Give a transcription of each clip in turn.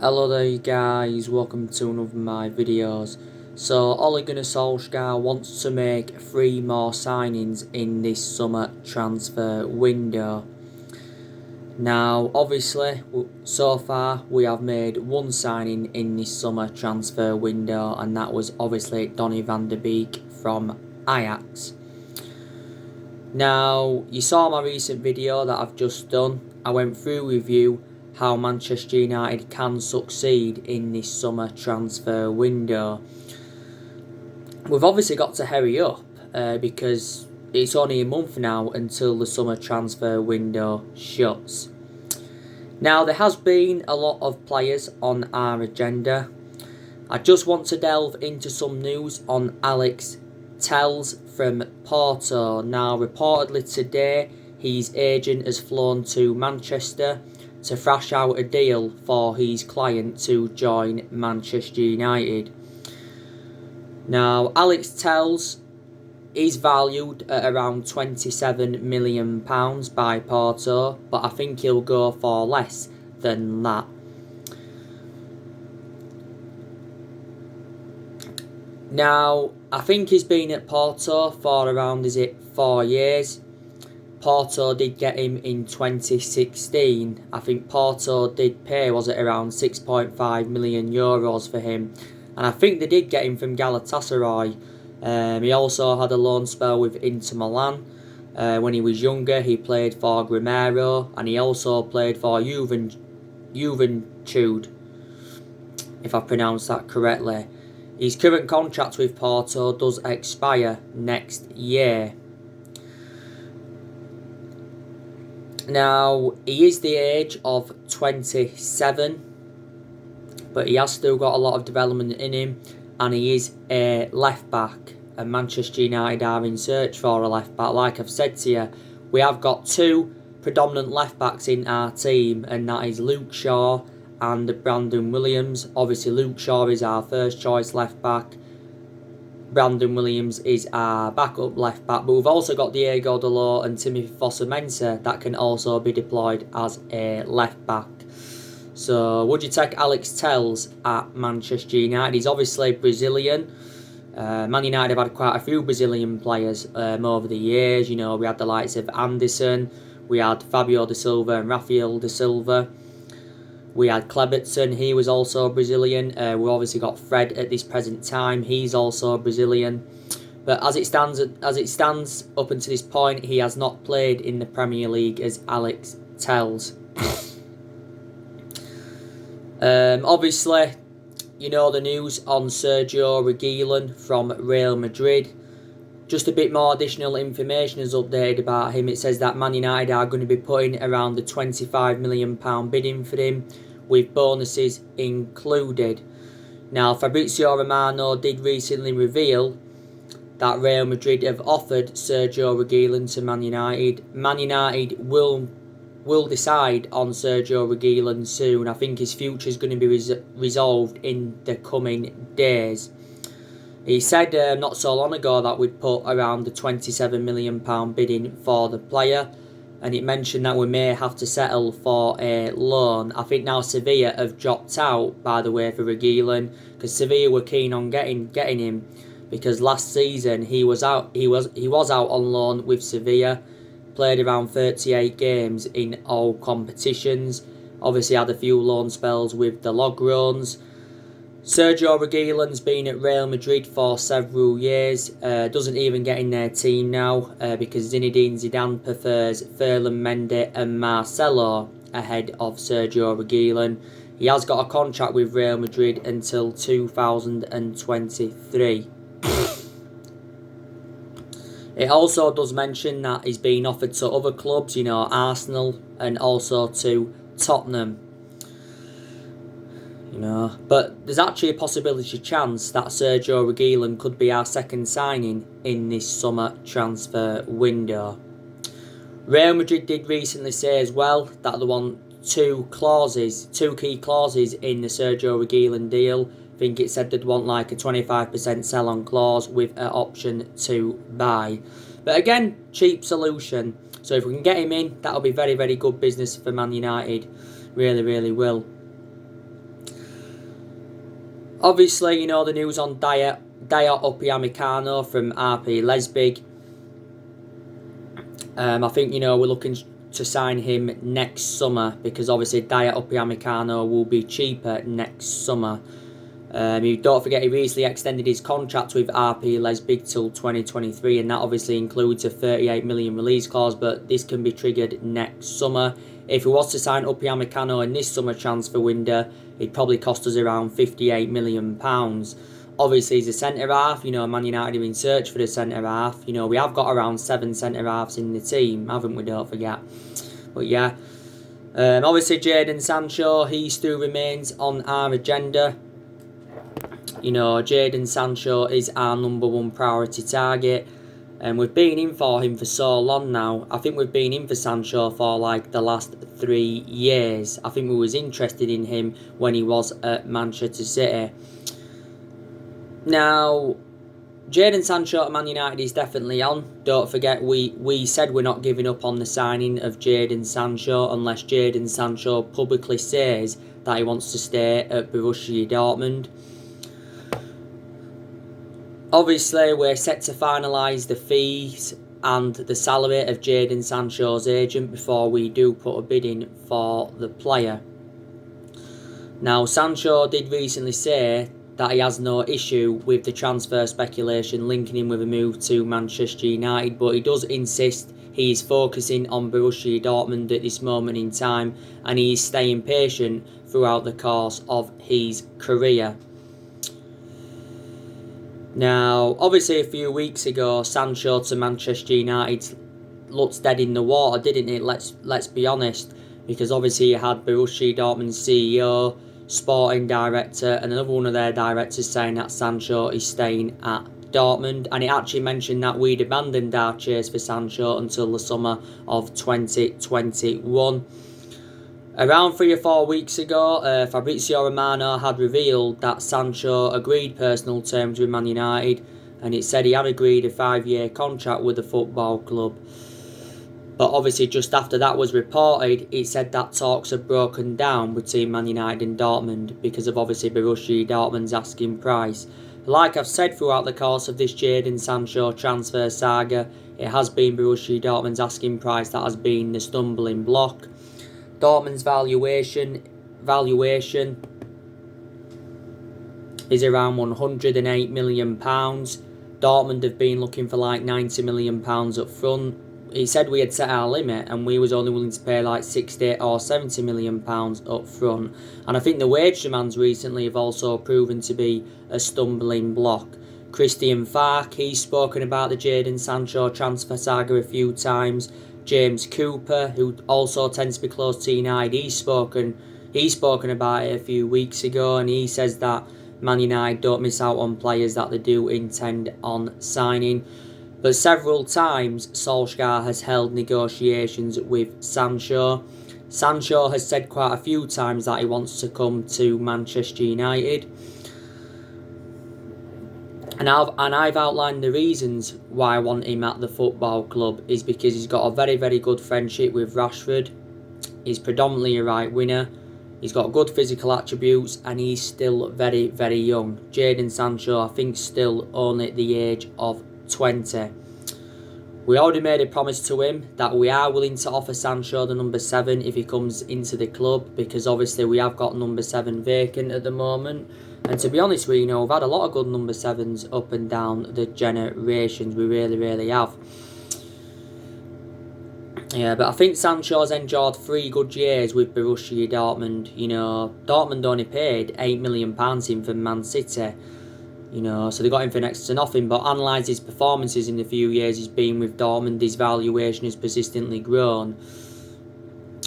Hello there you guys, welcome to another of my videos. So Ole Gunnar Solsjaer wants to make 3 more signings in this summer transfer window. Now obviously so far we have made 1 signing in this summer transfer window, and that was obviously Donny van der Beek from Ajax. Now you saw my recent video that I've just done. I went through with you how Manchester United can succeed in this summer transfer window. We've obviously got to hurry up because it's only a month now until the summer transfer window shuts. Now there has been a lot of players on our agenda. I just want to delve into some news on Alex Telles from Porto. Now reportedly today his agent has flown to Manchester to thrash out a deal for his client to join Manchester United. Now, Alex Telles is valued at around £27 million by Porto, but I think he'll go for less than that. Now, I think he's been at Porto for around, 4 years? Porto did get him in 2016. I think Porto did pay, was it around €6.5 million for him. And I think they did get him from Galatasaray. He also had a loan spell with Inter Milan. When he was younger, he played for Grimero, and he also played for Juventude, if I pronounced that correctly. His current contract with Porto does expire next year. Now, he is the age of 27, but he has still got a lot of development in him, and he is a left back, and Manchester United are in search for a left back. Like I've said to you, we have got 2 predominant left backs in our team, and that is Luke Shaw and Brandon Williams. Obviously Luke Shaw is our first choice left back. Brandon Williams is our backup left back, but we've also got Diego Dalot and Timothy Fosu-Mensah that can also be deployed as a left back. So would you take Alex Telles at Manchester United? He's obviously Brazilian. Man United have had quite a few Brazilian players over the years. You know, we had the likes of Anderson, we had Fabio da Silva and Rafael da Silva. We had Klebertson, he was also Brazilian. We've obviously got Fred at this present time, he's also Brazilian. But as it stands up until this point, he has not played in the Premier League as Alex Telles. Obviously, you know the news on Sergio Reguilón from Real Madrid. Just a bit more additional information is updated about him. It says that Man United are going to be putting around the £25 million bidding for him, with bonuses included. Now, Fabrizio Romano did recently reveal that Real Madrid have offered Sergio Reguilón to Man United. Man United will decide on Sergio Reguilón soon. I think his future is going to be resolved in the coming days. He said not so long ago that we'd put around the £27 million bidding for the player, and it mentioned that we may have to settle for a loan. I think now Sevilla have dropped out, by the way, for Reguilón, because Sevilla were keen on getting him, because last season he was out on loan with Sevilla, played around 38 games in all competitions, obviously had a few loan spells with the Logrones. Sergio Reguilón's been at Real Madrid for several years, doesn't even get in their team now because Zinedine Zidane prefers Ferland Mendy and Marcelo ahead of Sergio Reguilón. He has got a contract with Real Madrid until 2023. It also does mention that he's been offered to other clubs, you know, Arsenal and also to Tottenham. You know, but there's actually a chance that Sergio Reguilón could be our second signing in this summer transfer window. Real Madrid did recently say as well that they want 2 key clauses in the Sergio Reguilón deal. I think it said they'd want like a 25% sell-on clause with an option to buy. But again, cheap solution. So if we can get him in, that'll be very, very good business for Man United. Really, really will. Obviously, you know the news on Dayot Upamecano from RP Leipzig. I think, you know, we're looking to sign him next summer, because obviously Dayot Upamecano will be cheaper next summer. Don't forget, he recently extended his contract with RP Leipzig till 2023, and that obviously includes a 38 million release clause, but this can be triggered next summer. If we was to sign Upamecano in this summer transfer window, it'd probably cost us around £58 million. Obviously, he's a centre-half. You know, Man United are in search for the centre-half. You know, we have got around 7 centre-halves in the team, haven't we, don't forget. But yeah, obviously Jadon Sancho, he still remains on our agenda. You know, Jadon Sancho is our #1 priority target, and we've been in for him for so long now. I think we've been in for Sancho for like the last 3 years. I think we was interested in him when he was at Manchester City. Now, Jadon Sancho at Man United is definitely on. Don't forget, we said we're not giving up on the signing of Jadon Sancho unless Jadon Sancho publicly says that he wants to stay at Borussia Dortmund. Obviously, we're set to finalise the fees and the salary of Jadon Sancho's agent before we do put a bid in for the player. Now, Sancho did recently say that he has no issue with the transfer speculation linking him with a move to Manchester United, but he does insist he is focusing on Borussia Dortmund at this moment in time, and he is staying patient throughout the course of his career. Now, obviously a few weeks ago, Sancho to Manchester United looked dead in the water, didn't it? Let's be honest, because obviously you had Borussia Dortmund's CEO, sporting director, and another one of their directors saying that Sancho is staying at Dortmund, and it actually mentioned that we'd abandoned our chase for Sancho until the summer of 2021. Around 3 or 4 weeks ago, Fabrizio Romano had revealed that Sancho agreed personal terms with Man United, and it said he had agreed a 5-year contract with the football club. But obviously just after that was reported, it said that talks had broken down between Man United and Dortmund because of obviously Borussia Dortmund's asking price. Like I've said throughout the course of this Jadon Sancho transfer saga, it has been Borussia Dortmund's asking price that has been the stumbling block. Dortmund's valuation is around £108 million. Dortmund have been looking for like £90 million up front. He said we had set our limit and we was only willing to pay like £60 or £70 million up front. And I think the wage demands recently have also proven to be a stumbling block. Christian Falk, he's spoken about the Jadon Sancho transfer saga a few times. James Cooper, who also tends to be close to United, he's spoken about it a few weeks ago, and he says that Man United don't miss out on players that they do intend on signing. But several times Solsjaer has held negotiations with Sancho. Sancho has said quite a few times that he wants to come to Manchester United. And I've outlined the reasons why I want him at the football club is because he's got a very, very good friendship with Rashford. He's predominantly a right winger. He's got good physical attributes and he's still very, very young. Jadon Sancho, I think, still only at the age of 20. We already made a promise to him that we are willing to offer Sancho the number 7 if he comes into the club, because obviously we have got number 7 vacant at the moment. And to be honest with you, we've had a lot of good number 7s up and down the generations. We really, really have. Yeah, but I think Sancho's enjoyed 3 good years with Borussia Dortmund. Dortmund only paid £8 million in for Man City. So they got him for next to nothing. But analyse his performances in the few years he's been with Dortmund, his valuation has persistently grown.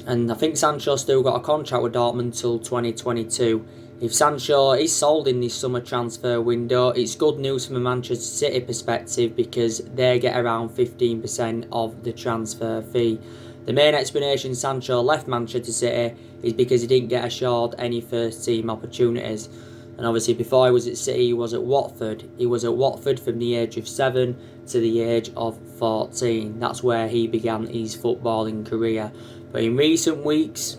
And I think Sancho's still got a contract with Dortmund till 2022. If Sancho is sold in this summer transfer window, it's good news from a Manchester City perspective because they get around 15% of the transfer fee. The main explanation Sancho left Manchester City is because he didn't get assured any first team opportunities. And obviously before he was at City, he was at Watford. He was at Watford from the age of 7 to the age of 14. That's where he began his footballing career. But in recent weeks,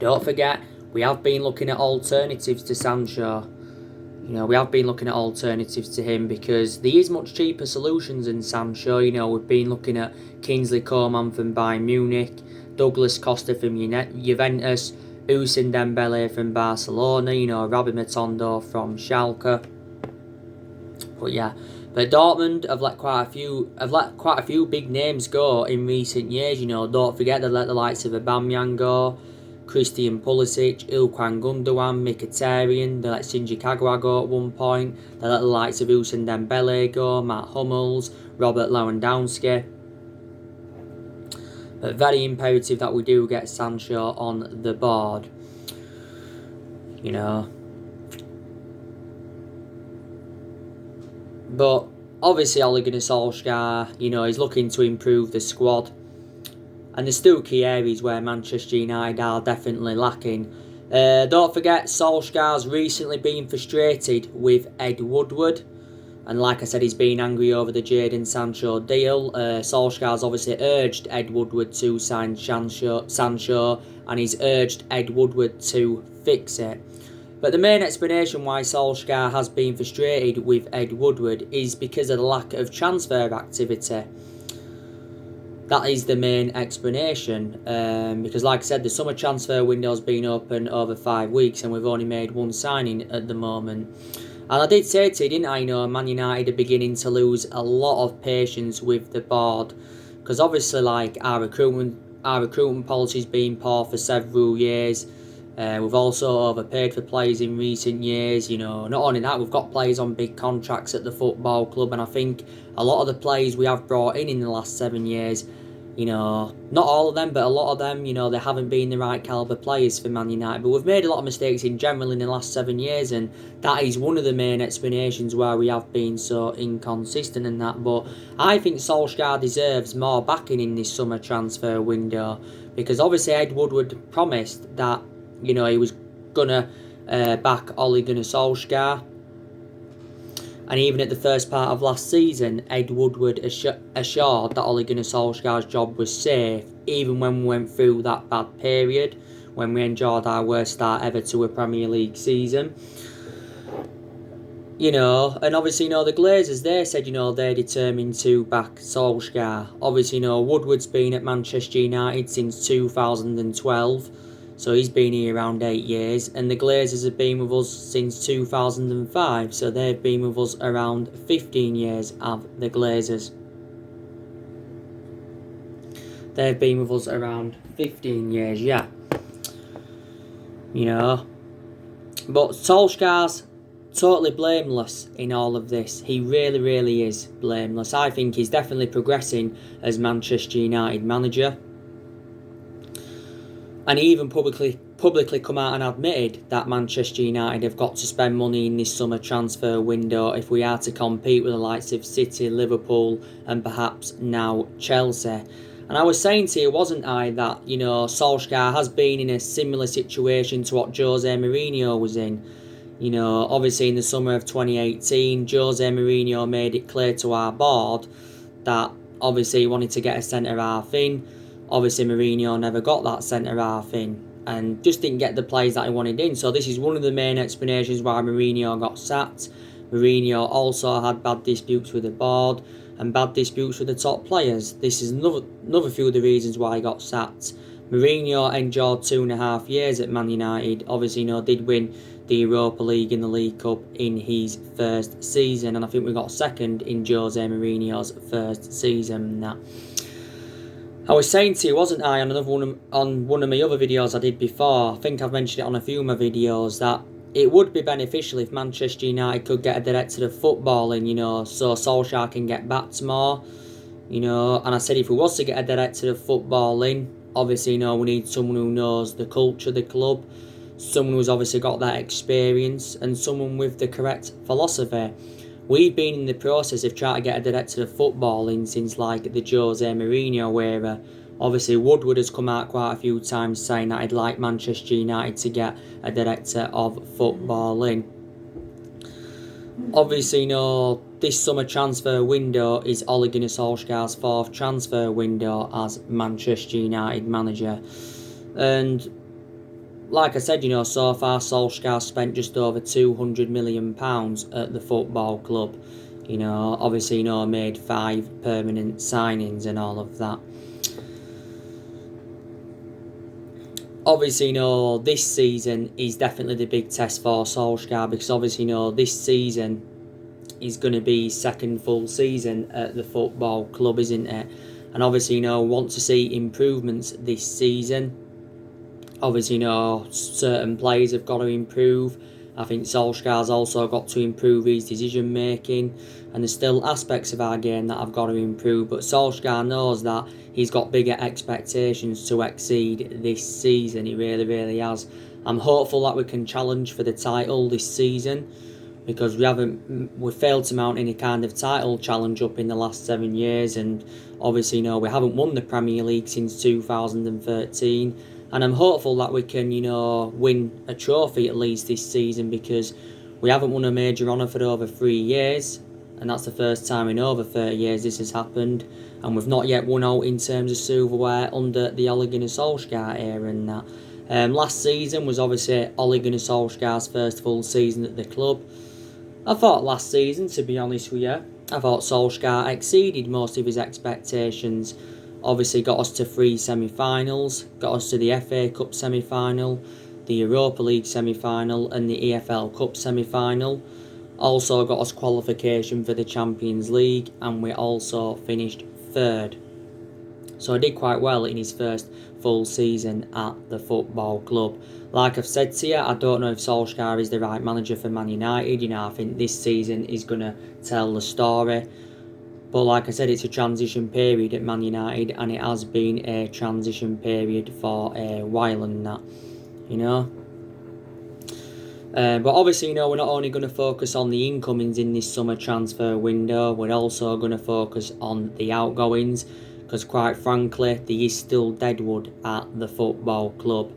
don't forget, we have been looking at alternatives to Sancho. You know, we have been looking at alternatives to him because there is much cheaper solutions than Sancho. You know, we've been looking at Kingsley Coman from Bayern Munich, Douglas Costa from Juventus, Ousmane Dembele from Barcelona, you know, Robbie Matondo from Schalke. But yeah, but Dortmund have let quite a few big names go in recent years. You know, don't forget they let the likes of Aubameyang go, Christian Pulisic, Ilkay Gundogan, Mkhitaryan. They let Shinji Kagawa go at one point. They let the likes of Ousmane Dembele go, Matt Hummels, Robert Lewandowski. But very imperative that we do get Sancho on the board. You know. But obviously Ole Gunnar Solsjaer, you know, he's looking to improve the squad. And there's still key areas where Manchester United are definitely lacking. Don't forget, Solskjaer's recently been frustrated with Ed Woodward. And like I said, he's been angry over the Jadon Sancho deal. Solskjaer's obviously urged Ed Woodward to sign Sancho, and he's urged Ed Woodward to fix it. But the main explanation why Solskjaer has been frustrated with Ed Woodward is because of the lack of transfer activity. That is the main explanation. Because like I said, the summer transfer window's been open over 5 weeks and we've only made one signing at the moment. And I did say to you, didn't I, you know, Man United are beginning to lose a lot of patience with the board. Because obviously, like, our recruitment policy's been poor for several years. We've also overpaid for players in recent years. You know, not only that, we've got players on big contracts at the football club, and I think a lot of the players we have brought in the last 7 years, you know, not all of them, but a lot of them, you know, they haven't been the right calibre players for Man United. But we've made a lot of mistakes in general in the last 7 years, and that is one of the main explanations why we have been so inconsistent in that. But I think Solskjaer deserves more backing in this summer transfer window, because obviously Ed Woodward promised that, you know, he was going to back Ole Gunnar Solskjaer. And even at the first part of last season, Ed Woodward assured that Ole Gunnar Solskjaer's job was safe, even when we went through that bad period, when we enjoyed our worst start ever to a Premier League season. You know, and obviously, you know, the Glazers, they said, you know, they're determined to back Solskjaer. Obviously, you know, Woodward's been at Manchester United since 2012. So he's been here around 8 years, and the Glazers have been with us since 2005, so they've been with us around 15 years of the Glazers. They've been with us around 15 years, yeah. You know. But Solskjaer's totally blameless in all of this. He really, really is blameless. I think he's definitely progressing as Manchester United manager. And he even publicly come out and admitted that Manchester United have got to spend money in this summer transfer window if we are to compete with the likes of City, Liverpool, and perhaps now Chelsea. And I was saying to you, wasn't I, that, you know, Solskjaer has been in a similar situation to what Jose Mourinho was in. You know, obviously in the summer of 2018, Jose Mourinho made it clear to our board that obviously he wanted to get a centre-half in. Obviously, Mourinho never got that centre-half in and just didn't get the players that he wanted in. So this is one of the main explanations why Mourinho got sacked. Mourinho also had bad disputes with the board and bad disputes with the top players. This is another few of the reasons why he got sacked. Mourinho endured 2.5 years at Man United. Obviously, you know, did win the Europa League and the League Cup in his first season. And I think we got second in Jose Mourinho's first season. That. I was saying to you, wasn't I, on one of my other videos I did before, I think I've mentioned it on a few of my videos, that it would be beneficial if Manchester United could get a director of football in, you know, so Solskjaer can get backed more, you know. And I said if we was to get a director of football in, obviously, you know, we need someone who knows the culture of the club, someone who's obviously got that experience, and someone with the correct philosophy. We've been in the process of trying to get a director of football in since like the Jose Mourinho era. Obviously Woodward has come out quite a few times saying that he'd like Manchester United to get a director of football in. Obviously, you know, this summer transfer window is Ole Gunnar Solskjaer's 4th transfer window as Manchester United manager. And like I said, so far Solskjaer spent just over £200 million at the football club. Obviously, made 5 permanent signings and all of that. Obviously, this season is definitely the big test for Solskjaer, because obviously, this season is going to be second full season at the football club, isn't it? And obviously, want to see improvements this season. Obviously, certain players have got to improve. I think Solskjaer's also got to improve his decision making, and there's still aspects of our game that have got to improve. But Solskjaer knows that he's got bigger expectations to exceed this season. He really, really has. I'm hopeful that we can challenge for the title this season, because we failed to mount any kind of title challenge up in the last 7 years, and obviously, we haven't won the Premier League since 2013. And I'm hopeful that we can, win a trophy at least this season, because we haven't won a major honour for over 3 years, and that's the first time in over 30 years this has happened. And we've not yet won out in terms of silverware under the Ole Gunnar Solskjaer era and that. Last season was obviously Ole Gunnar Solskjaer's first full season at the club. I thought last season, to be honest with you, I thought Solskjaer exceeded most of his expectations. Obviously got us to 3 semi-finals, got us to the FA Cup semi-final, the Europa League semi-final and the EFL Cup semi-final. Also got us qualification for the Champions League, and we also finished 3rd. So he did quite well in his first full season at the football club. Like I've said to you, I don't know if Solskjaer is the right manager for Man United. I think this season is going to tell the story. But like I said, it's a transition period at Man United, and it has been a transition period for a while and that, But obviously, we're not only going to focus on the incomings in this summer transfer window, we're also going to focus on the outgoings, because quite frankly, there is still deadwood at the football club.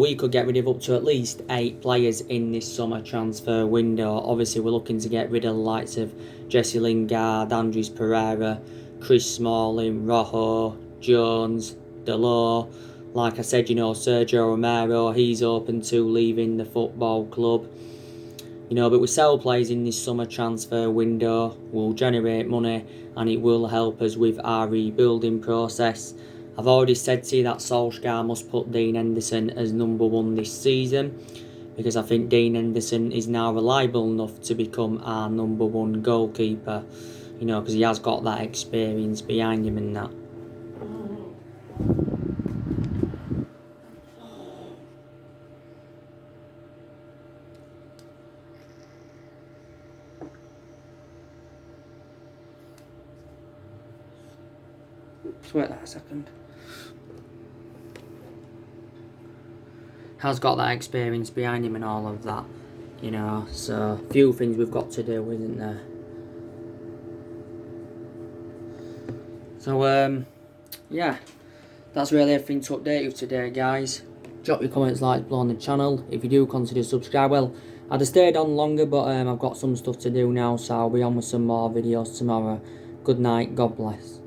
We could get rid of up to at least 8 players in this summer transfer window. Obviously, we're looking to get rid of the likes of Jesse Lingard, Andres Pereira, Chris Smalling, Rojo, Jones, Delors. Like I said, Sergio Romero, he's open to leaving the football club. But we sell players in this summer transfer window, will generate money, and it will help us with our rebuilding process. I've already said to you that Solskjaer must put Dean Henderson as number 1 this season, because I think Dean Henderson is now reliable enough to become our number 1 goalkeeper, because he has got that experience behind him and that. Just wait that a second. Has got that experience behind him and all of that, so a few things we've got to do, isn't there? So yeah, that's really everything to update you today, guys. Drop your comments, likes below on the channel. If you do, consider subscribe. Well, I'd have stayed on longer, but I've got some stuff to do now, so I'll be on with some more videos tomorrow. Good night, God bless.